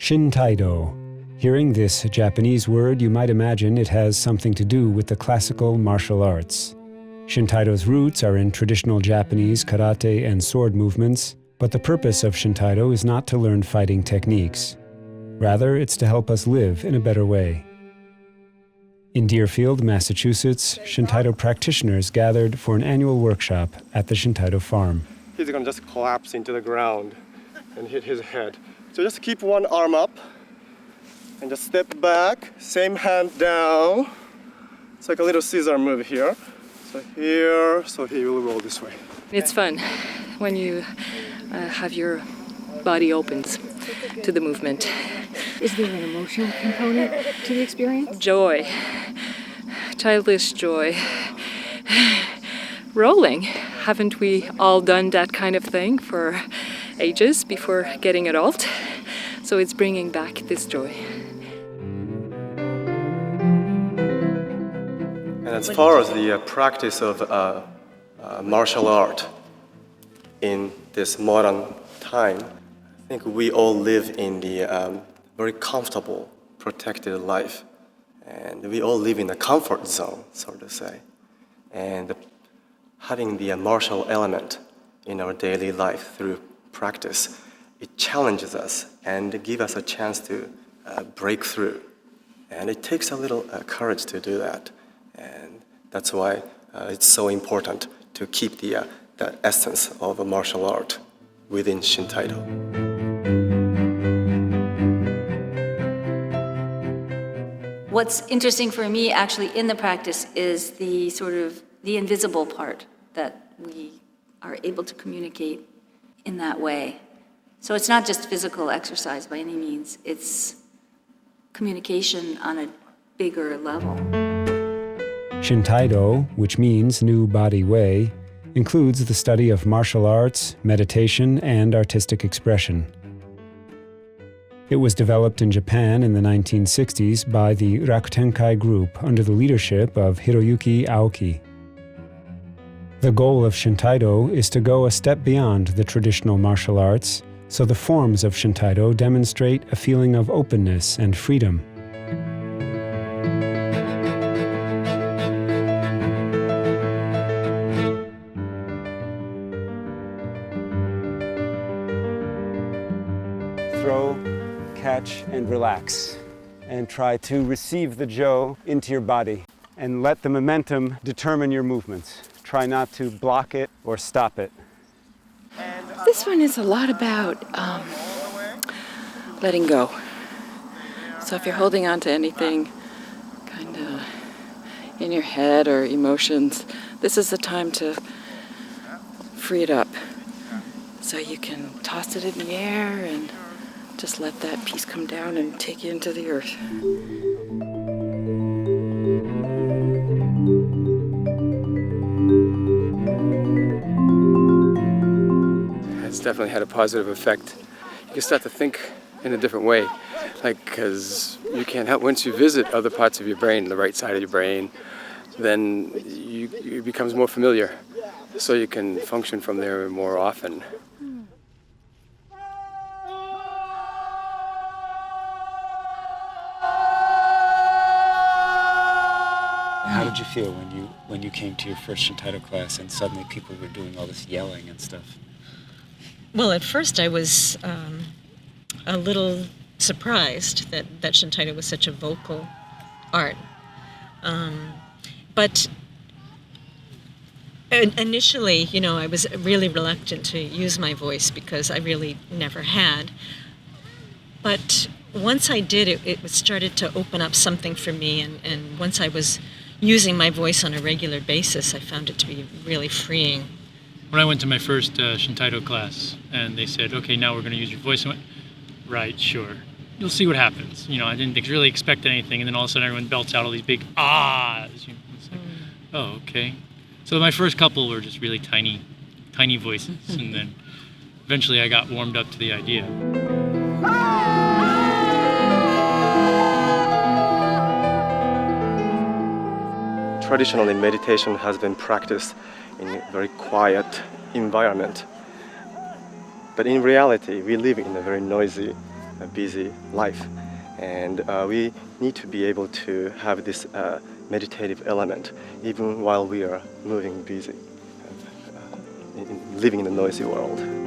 Shintaido. Hearing this Japanese word, you might imagine it has something to do with the classical martial arts. Shintaido's roots are in traditional Japanese karate and sword movements, but the purpose of Shintaido is not to learn fighting techniques. Rather, it's to help us live in a better way. In Deerfield, Massachusetts, Shintaido practitioners gathered for an annual workshop at the Shintaido farm. He's going to just collapse into the ground and hit his head. So just keep one arm up and just step back, same hand down. It's like a little scissor move here. So here, so he will roll this way. It's fun when you have your body opens to the movement. Is there an emotional component to the experience? Joy, childish joy. Rolling. Haven't we all done that kind of thing for ages before getting adult? So it's bringing back this joy. And as far as the practice of martial art in this modern time, I think we all live in the very comfortable, protected life. And we all live in a comfort zone, so to say. And having the martial element in our daily life through practice, it challenges us and gives us a chance to break through. And it takes a little courage to do that. And that's why it's so important to keep the essence of a martial art within Shintaido. What's interesting for me actually in the practice is the sort of the invisible part that we are able to communicate in that way. So it's not just physical exercise by any means, it's communication on a bigger level. Shintaido, which means NewBodyWay, includes the study of martial arts, meditation, and artistic expression. It was developed in Japan in the 1960s by the Rakutenkai group under the leadership of Hiroyuki Aoki. The goal of Shintaido is to go a step beyond the traditional martial arts, so the forms of Shintaido demonstrate a feeling of openness and freedom. Throw, catch, and relax. And try to receive the jo into your body and let the momentum determine your movements. Try not to block it or stop it. This one is a lot about letting go. So if you're holding on to anything kind of in your head or emotions, this is the time to free it up. So you can toss it in the air and just let that piece come down and take you into the earth. It's definitely had a positive effect. You can start to think in a different way, because you can't help, once you visit other parts of your brain, the right side of your brain, then it becomes more familiar, so you can function from there more often. How did you feel when you came to your first Shintaido class and suddenly people were doing all this yelling and stuff? Well, at first I was a little surprised that Shintaido was such a vocal art. But initially, I was really reluctant to use my voice because I really never had. But once I did, it started to open up something for me, and once I was using my voice on a regular basis, I found it to be really freeing. When I went to my first Shintaido class, and they said, okay, now we're going to use your voice, I went, right, sure. You'll see what happens. I didn't really expect anything, and then all of a sudden everyone belts out all these big ahs. It's like, oh, okay. So my first couple were just really tiny voices, and then eventually I got warmed up to the idea. Traditionally, meditation has been practiced in a very quiet environment. But in reality, we live in a very noisy a busy life. And we need to be able to have this meditative element even while we are moving busy, living in a noisy world.